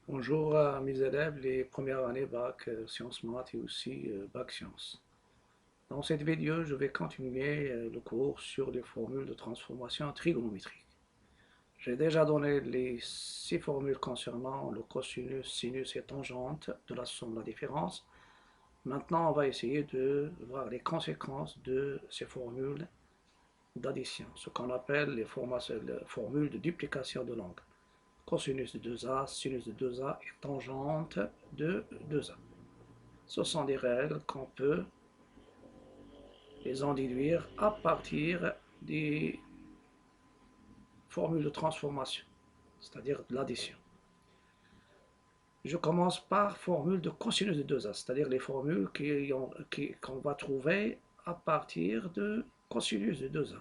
Bonjour à mes élèves les premières années bac sciences maths et aussi bac sciences. Dans cette vidéo, je vais continuer le cours sur les formules de transformation trigonométrique. J'ai déjà donné les 6 formules concernant le cosinus, sinus et tangente de la somme de la différence. Maintenant, on va essayer de voir les conséquences de ces formules d'addition, ce qu'on appelle les formules de duplication de l'angle. Cosinus de 2a, sinus de 2a et tangente de 2a. Ce sont des règles qu'on peut les en déduire à partir des formules de transformation, c'est-à-dire de l'addition. Je commence par formule de cosinus de 2a, c'est-à-dire les formules qu'on va trouver à partir de cosinus de 2a.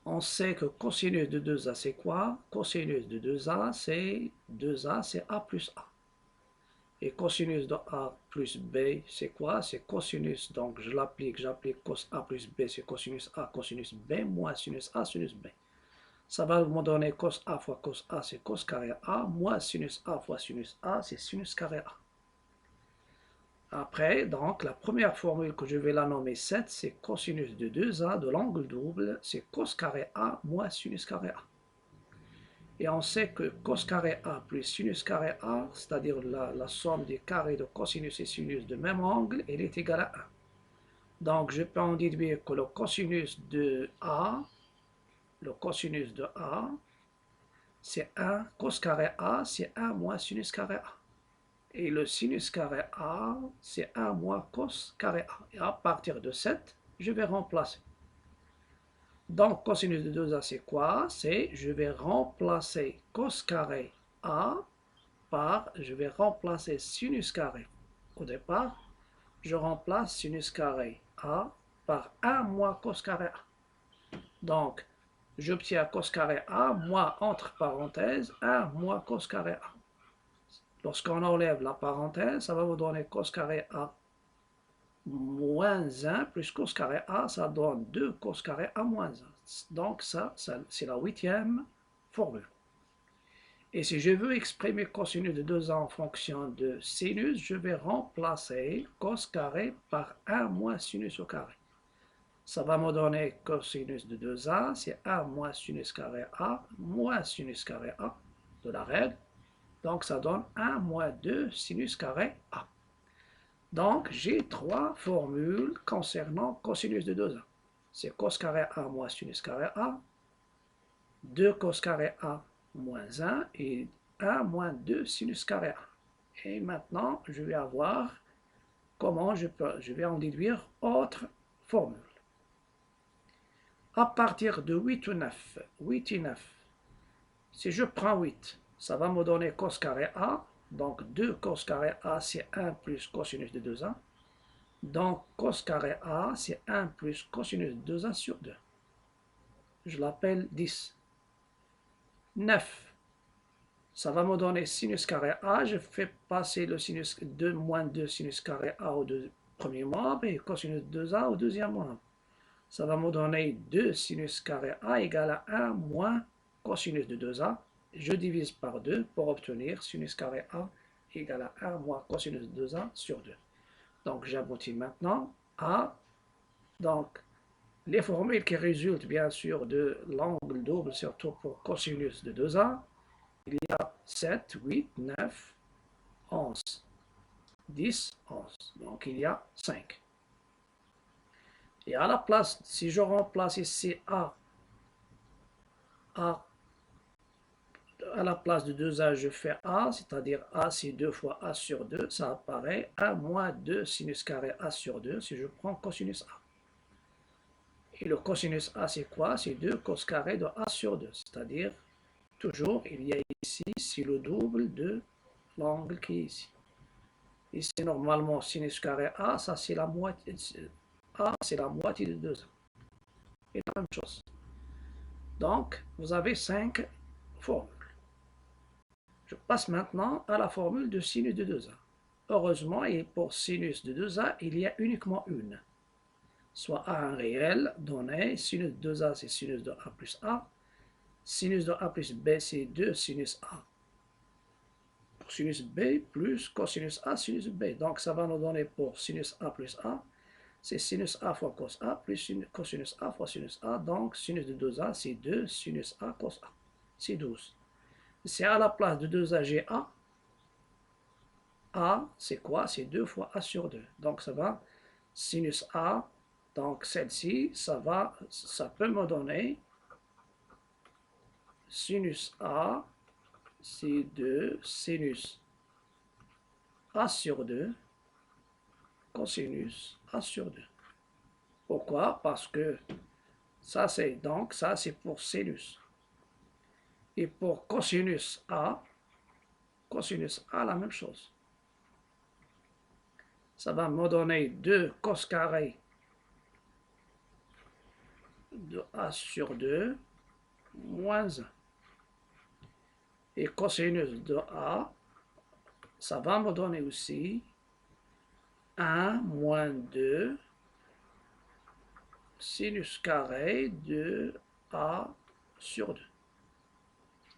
On sait que cosinus de 2a c'est quoi? Cosinus de 2a c'est a plus a. Et cosinus de A plus B, c'est quoi? C'est cosinus, donc j'applique cos A plus B, c'est cosinus B moins sinus A, sinus B. Ça va me donner cos A fois cos A, c'est cos carré A, moins sinus A fois sinus A, c'est sinus carré A. Après, donc, la première formule que je vais la nommer 7, c'est cosinus de 2A de l'angle double, c'est cos carré A moins sinus carré A. Et on sait que cos carré A plus sinus carré A, c'est-à-dire la somme des carrés de cosinus et sinus de même angle, elle est égale à 1. Donc je peux en déduire que le cosinus de A, c'est 1, cos carré A, c'est 1 moins sinus carré A. Et le sinus carré A, c'est 1 moins cos carré A. Et à partir de 7, je vais remplacer. Donc, cosinus de 2A, c'est quoi? Je vais remplacer cos carré A je vais remplacer sinus carré. Au départ, je remplace sinus carré A par 1 moins cos carré A. Donc, j'obtiens cos carré A moins, entre parenthèses, 1 moins cos carré A. Lorsqu'on enlève la parenthèse, ça va vous donner cos carré A moins 1 plus cos carré A, ça donne 2 cos carré A moins 1. Donc ça c'est la 8e formule. Et si je veux exprimer cosinus de 2a en fonction de sinus, je vais remplacer cos carré par 1 moins sinus au carré. Ça va me donner cosinus de 2a, c'est 1 moins sinus carré A moins sinus carré A de la règle. Donc ça donne 1 moins 2 sinus carré A. Donc j'ai 3 formules concernant cosinus de 2a. C'est cos carré A moins sinus carré A, 2 cos carré A moins 1 et 1 moins 2 sinus carré A. Et maintenant, je vais avoir comment je vais en déduire autre formule. À partir de 8 ou 9, 8 et 9, si je prends 8, ça va me donner cos carré A. Donc 2 cos carré A, c'est 1 plus cosinus de 2A. Donc cos carré A, c'est 1 plus cosinus de 2A sur 2. Je l'appelle 10. 9, ça va me donner sinus carré A. Je fais passer le sinus 2 moins 2 sinus carré A au premier membre et cosinus 2A au deuxième membre. Ça va me donner 2 sinus carré A égale à 1 moins cosinus de 2A. Je divise par 2 pour obtenir sinus carré A égale à 1 moins cosinus de 2A sur 2. Donc j'aboutis maintenant à les formules qui résultent bien sûr de l'angle double, surtout pour cosinus de 2A. Il y a 7, 8, 9, 11, 10, 11. Donc il y a 5. Et à la place, si je remplace ici A à la place de 2A, je fais A, c'est-à-dire A c'est 2 fois A sur 2, ça apparaît 1 moins 2 sinus carré A sur 2 si je prends cosinus A. Et le cosinus A c'est quoi? C'est 2 cos carré de A sur 2, c'est-à-dire toujours il y a ici, c'est le double de l'angle qui est ici. Ici normalement sinus carré A, ça c'est la moitié, A c'est la moitié de 2A. Et la même chose. Donc vous avez 5 formules. Je passe maintenant à la formule de sinus de 2A. Heureusement, et pour sinus de 2A, il y a uniquement une. Soit A un réel donné, sinus de 2A c'est sinus de A plus A, Sinus de A plus B, c'est 2 sinus A. Sinus B plus cosinus A, sinus B. Donc, ça va nous donner pour sinus A plus A, c'est sinus A fois cos A plus cosinus A fois sinus A. Donc, sinus de 2A, c'est 2 sinus A cos A. C'est 12. C'est à la place de 2A, j'ai A. A, c'est quoi? C'est 2 fois A sur 2. Donc, ça va, sinus A, donc celle-ci, ça peut me donner sinus A, c'est 2 sinus A sur 2 cosinus A sur 2. Pourquoi? Parce que ça c'est pour sinus. Et pour cosinus A, la même chose. Ça va me donner 2 cos carré de A sur 2 moins 1. Et cosinus de A, ça va me donner aussi 1 moins 2 sinus carré de A sur 2.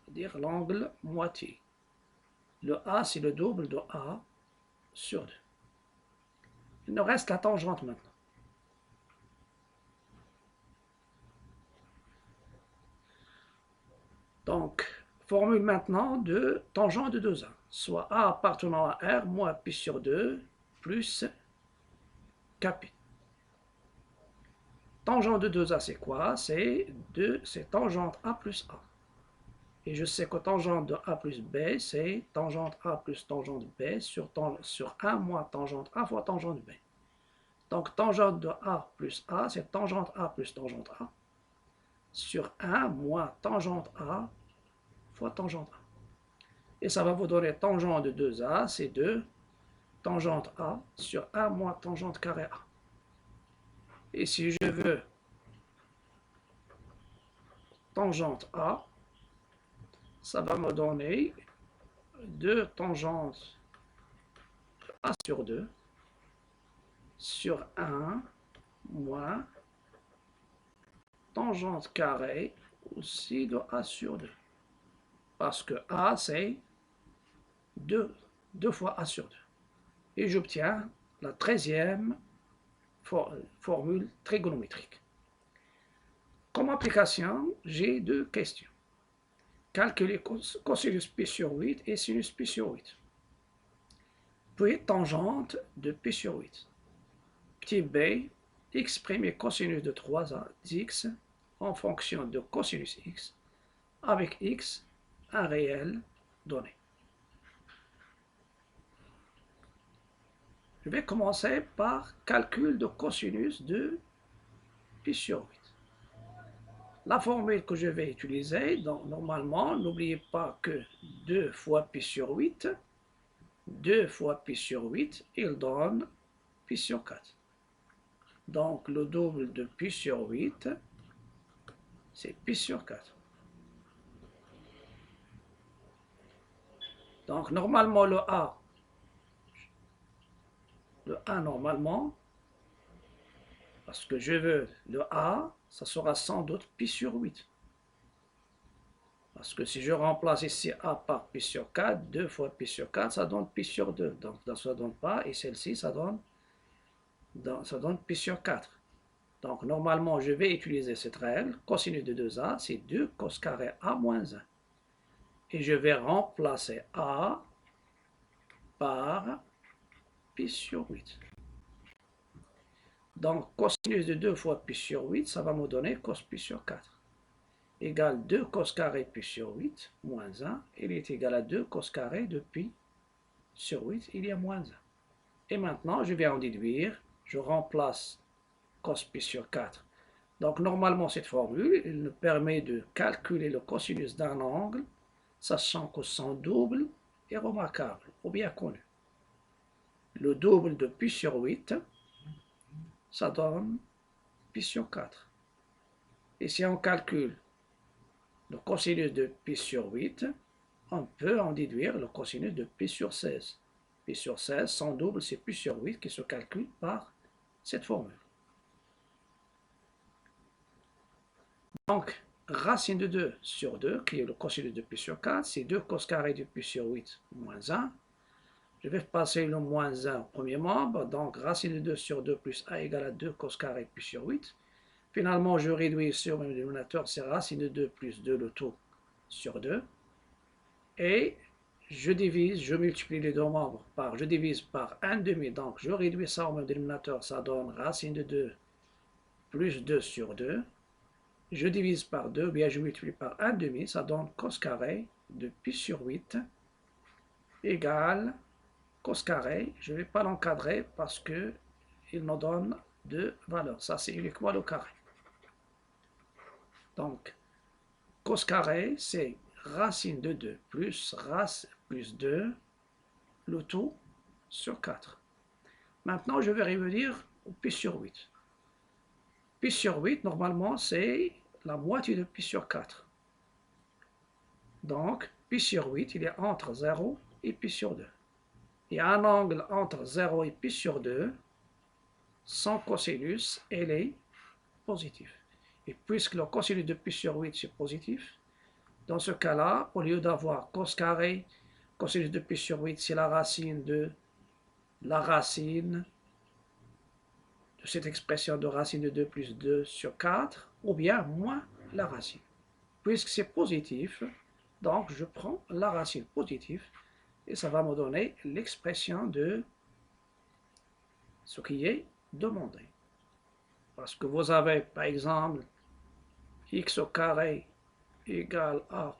C'est-à-dire l'angle moitié. Le A, c'est le double de A sur 2. Il nous reste la tangente maintenant. Donc, formule maintenant de tangente de 2A, soit A appartenant à R moins pi sur 2 plus kp. Tangente de 2A, c'est quoi? C'est tangente A plus A. Et je sais que tangente de A plus B, c'est tangente A plus tangente B sur 1 moins tangente A fois tangente B. Donc, tangente de A plus A, c'est tangente A plus tangente A sur 1 moins tangente A fois tangente A. Et ça va vous donner tangente de 2A, c'est 2 tangente A sur 1 moins tangente carré A. Et si je veux tangente A, ça va me donner 2 tangente A sur 2 sur 1 moins tangente carré aussi de A sur 2. Parce que A, c'est 2 fois A sur 2. Et j'obtiens la 13e formule trigonométrique. Comme application, j'ai 2 questions. Calculer cosinus pi sur 8 et sinus pi sur 8. Puis tangente de pi sur 8. Petit b, exprimer cosinus de 3x en fonction de cosinus x, avec x, un réel donné. Je vais commencer par calcul de cosinus de pi sur 8. La formule que je vais utiliser, donc normalement, n'oubliez pas que 2 fois pi sur 8, 2 fois pi sur 8, il donne pi sur 4. Donc le double de pi sur 8, c'est pi sur 4. Donc normalement le A normalement, parce que je veux le A, ça sera sans doute pi sur 8. Parce que si je remplace ici A par pi sur 4, 2 fois pi sur 4, ça donne pi sur 2. Donc ça ne donne pas, et celle-ci, ça donne pi sur 4. Donc normalement, je vais utiliser cette règle. Cosinus de 2A, c'est 2 cos carré A moins 1. Et je vais remplacer A par pi sur 8. Donc, cosinus de 2 fois pi sur 8, ça va me donner cos pi sur 4. Égale 2 cos carré pi sur 8, moins 1. Il est égal à 2 cos carré de pi sur 8, il y a moins 1. Et maintenant, je vais en déduire. Je remplace cos pi sur 4. Donc, normalement, cette formule, elle nous permet de calculer le cosinus d'un angle, sachant que son double est remarquable ou bien connu. Le double de pi sur 8, ça donne pi sur 4. Et si on calcule le cosinus de pi sur 8, on peut en déduire le cosinus de pi sur 16. Pi sur 16, son double, c'est pi sur 8 qui se calcule par cette formule. Donc, racine de 2 sur 2, qui est le cosinus de pi sur 4, c'est 2 cos carré de pi sur 8 moins 1. Je vais passer le moins 1 au premier membre, donc racine de 2 sur 2 plus a égale à 2 cos carré pi sur 8. Finalement, je réduis sur le dénominateur, c'est racine de 2 plus 2 le tout sur 2. Et je divise, je multiplie les deux membres par, je divise par 1 demi, donc je réduis ça au même dénominateur, ça donne racine de 2 plus 2 sur 2. Je divise par 2, bien je multiplie par 1 demi, ça donne cos carré de pi sur 8 égale cos carré. Je ne vais pas l'encadrer parce qu'il nous donne deux valeurs. Ça, c'est uniquement le carré. Donc, cos carré, c'est racine de 2 plus 2, le tout sur 4. Maintenant, je vais revenir au pi sur 8. Pi sur 8, normalement, c'est la moitié de pi sur 4. Donc, pi sur 8, il est entre 0 et pi sur 2. Il y a un angle entre 0 et pi sur 2. Son cosinus, elle est positif. Et puisque le cosinus de pi sur 8, c'est positif, dans ce cas-là, au lieu d'avoir cos carré, cosinus de pi sur 8, c'est la racine de cette expression de racine de 2 plus 2 sur 4, ou bien moins la racine. Puisque c'est positif, donc je prends la racine positive, et ça va me donner l'expression de ce qui est demandé. Parce que vous avez, par exemple, x au carré égale à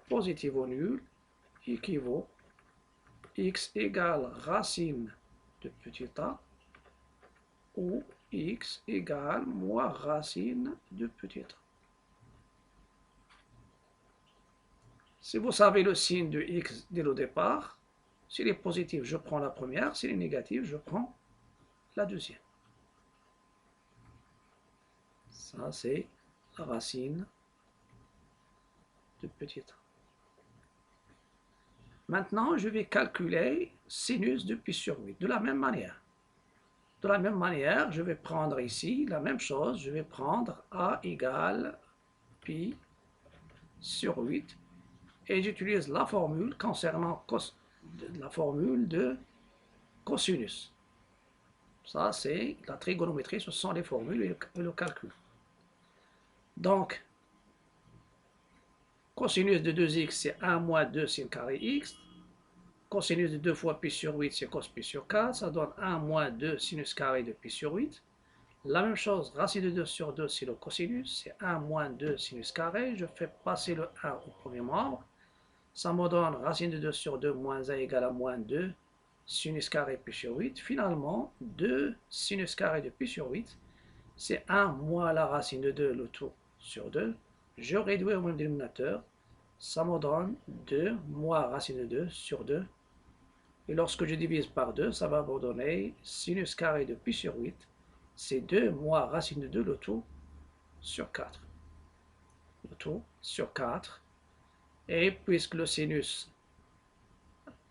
positif ou nul, équivaut x égale racine de petit a, ou x égale moins racine de petit a. Si vous savez le signe de x dès le départ, s'il est positif, je prends la première, s'il est négatif, je prends la deuxième. Ça, c'est la racine de petit a. Maintenant, je vais calculer sinus de pi sur 8, de la même manière. De la même manière, je vais prendre ici la même chose, je vais prendre a égale pi sur 8, et j'utilise la formule concernant la formule de cosinus. Ça, c'est la trigonométrie, ce sont les formules et le calcul. Donc, cosinus de 2x, c'est 1 moins 2 sin carré x. Cosinus de 2 fois pi sur 8, c'est cos pi sur 4. Ça donne 1 moins 2 sinus carré de pi sur 8. La même chose, racine de 2 sur 2, c'est le cosinus. C'est 1 moins 2 sinus carré. Je fais passer le 1 au premier membre. Ça me donne racine de 2 sur 2 moins 1 égale à moins 2 sinus carré pi sur 8. Finalement, 2 sinus carré de pi sur 8, c'est 1 moins la racine de 2, le tout sur 2. Je réduis au même dénominateur. Ça me donne 2 moins racine de 2 sur 2. Et lorsque je divise par 2, ça va me donner sinus carré de pi sur 8. C'est 2 moins racine de 2, le tout sur 4. Le tout sur 4. Et puisque le sinus,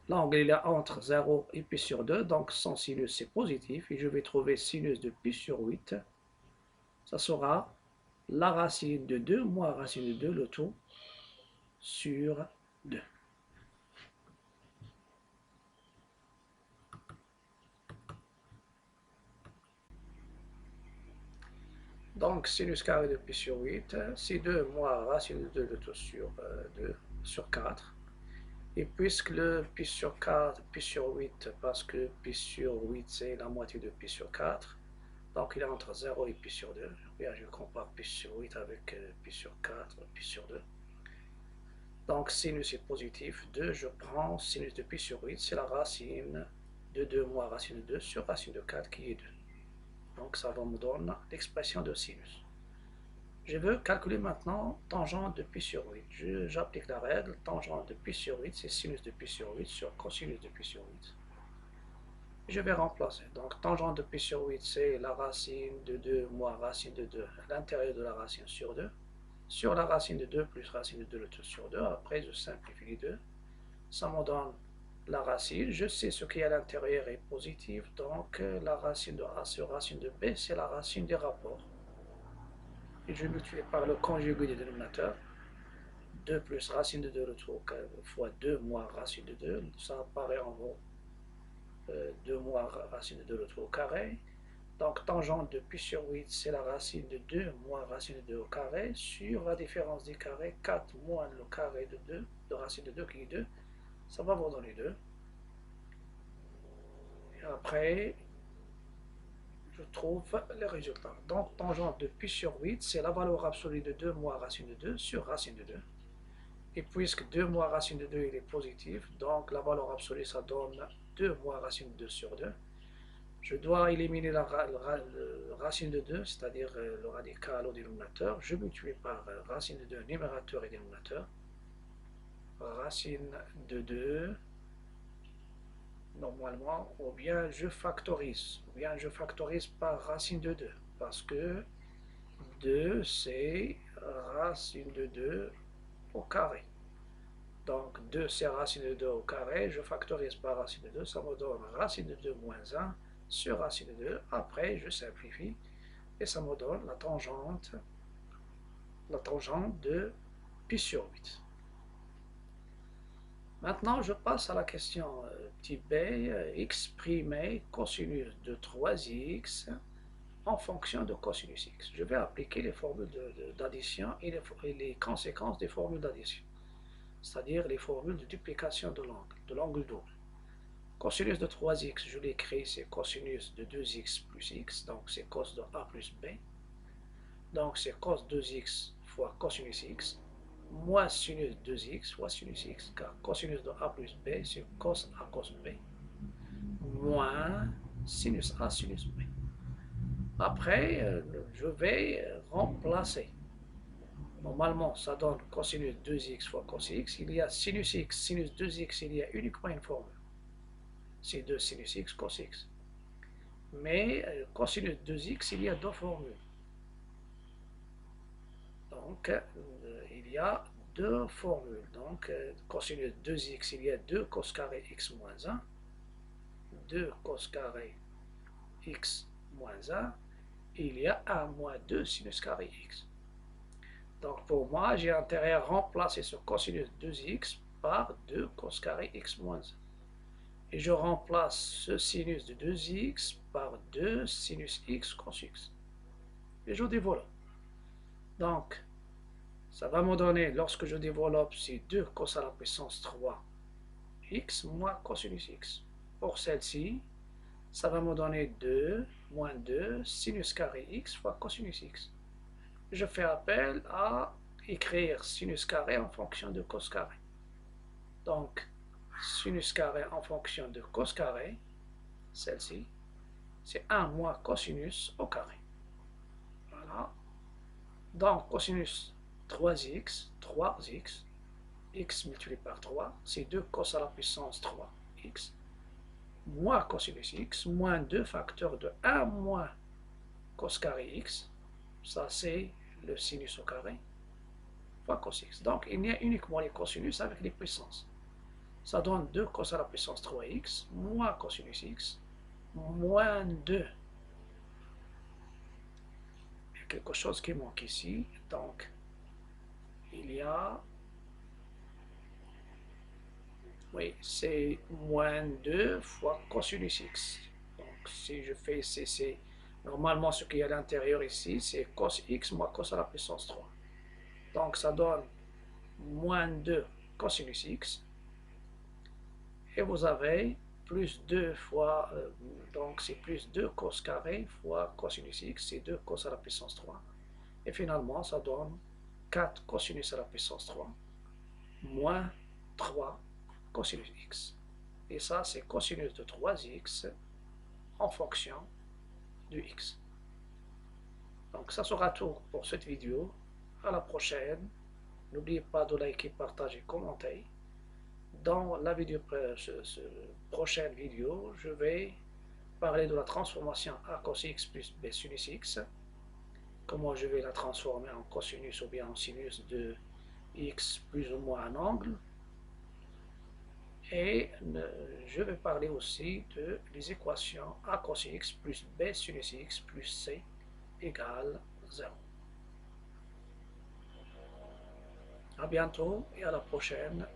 l'angle il est entre 0 et pi sur 2, donc son sinus c'est positif, et je vais trouver sinus de pi sur 8. Ça sera la racine de 2 moins racine de 2, le tout sur 2. Donc, sinus carré de pi sur 8, c'est 2 moins racine de 2, le tout sur 2 sur 4. Et puisque le pi sur 4, pi sur 8, parce que pi sur 8, c'est la moitié de pi sur 4, donc il est entre 0 et pi sur 2. Bien, je compare pi sur 8 avec pi sur 4, pi sur 2. Donc, sinus est positif. 2, je prends sinus de pi sur 8, c'est la racine de 2 moins racine de 2 sur racine de 4 qui est 2. Donc, ça va me donner l'expression de sinus. Je veux calculer maintenant tangente de pi sur 8. J'applique la règle. Tangente de pi sur 8, c'est sinus de pi sur 8 sur cosinus de pi sur 8. Je vais remplacer. Donc, tangente de pi sur 8, c'est la racine de 2 moins racine de 2 à l'intérieur de la racine sur 2. Sur la racine de 2 plus racine de 2, le tout sur 2. Après, je simplifie les deux. Ça me donne la racine. Je sais ce qui est à l'intérieur est positif. Donc, la racine de A sur racine de B, c'est la racine des rapports. et je multiplie par le conjugué du dénominateur. 2 plus racine de 2 fois 2 moins racine de 2, ça apparaît en gros 2 moins racine de 2 au carré. Donc tangente de pi sur 8, c'est la racine de 2 moins racine de 2 au carré sur la différence des carrés, 4 moins le carré de 2, de racine de 2 qui est 2, ça va vous donner 2. Et après, je trouve les résultats. Donc tangente de pi sur 8, c'est la valeur absolue de 2 moins racine de 2 sur racine de 2. Et puisque 2 moins racine de 2 il est positif, donc la valeur absolue ça donne 2 moins racine de 2 sur 2. Je dois éliminer la racine de 2, c'est-à-dire le radical au dénominateur. Je multiplie par racine de 2, numérateur et dénominateur. Racine de 2, normalement, ou bien je factorise par racine de 2, parce que 2 c'est racine de 2 au carré. Donc 2 c'est racine de 2 au carré, je factorise par racine de 2, ça me donne racine de 2 moins 1 sur racine de 2. Après je simplifie et ça me donne la tangente de pi sur 8. Maintenant je passe à la question type B, exprimer cosinus de 3x en fonction de cosinus x. Je vais appliquer les formules d'addition et les conséquences des formules d'addition, c'est-à-dire les formules de duplication de l'angle double. Cosinus de 3x, je l'écris, c'est cosinus de 2x plus x, donc c'est cos de a plus b. Donc c'est cos 2x fois cosinus x, moins sinus 2x fois sinus x, car cosinus de a plus b, c'est cos a cos b, moins sinus a sinus b. Après, je vais remplacer. Normalement, ça donne cosinus 2x fois cos x. Il y a sinus x, sinus 2x, il y a uniquement une formule. C'est 2 sinus x cos x. Mais cosinus 2x, il y a deux formules. Donc, il y a deux formules. Donc, cosinus 2x, il y a 2 cos carré x moins 1. 2 cos carré x moins 1. Et il y a 1 moins 2 sinus carré x. Donc, pour moi, j'ai intérêt à remplacer ce cosinus 2x par 2 cos carré x moins 1. Et je remplace ce sinus de 2x par 2 sinus x cos x. Et je développe. Donc, ça va me donner, lorsque je développe, c'est 2 cos à la puissance 3 x moins cosinus x. Pour celle-ci, ça va me donner 2 moins 2 sinus carré x fois cosinus x. Je fais appel à écrire sinus carré en fonction de cos carré. Donc, sinus carré en fonction de cos carré, celle-ci, c'est 1 moins cosinus au carré. Voilà. Donc, cosinus 3x, x multiplié par 3, c'est 2 cos à la puissance 3x, moins cosinus x, moins 2 facteurs de 1 moins cos carré x, ça c'est le sinus au carré, fois cos x. Donc, il y a uniquement les cosinus avec les puissances. Ça donne 2 cos à la puissance 3x, moins cosinus x, moins 2. Il y a quelque chose qui manque ici, donc il y a, oui, c'est moins 2 fois cosinus x. Donc si je fais ici, normalement ce qu'il y a à l'intérieur ici, c'est cos x moins cos à la puissance 3. Donc ça donne moins 2 cosinus x. Et vous avez plus 2 fois, donc c'est plus 2 cos carré fois cosinus x, c'est 2 cos à la puissance 3. Et finalement, ça donne 4 cosinus à la puissance 3, moins 3 cosinus x. Et ça, c'est cosinus de 3x en fonction de x. Donc ça sera tout pour cette vidéo. À la prochaine. N'oubliez pas de liker, partager, commenter. Dans la prochaine vidéo, je vais parler de la transformation a cos x plus b sinus x. Comment je vais la transformer en cosinus ou bien en sinus de x plus ou moins un angle. Et je vais parler aussi de les équations a cos x plus b sinus x plus c égale 0. bientôt et à la prochaine.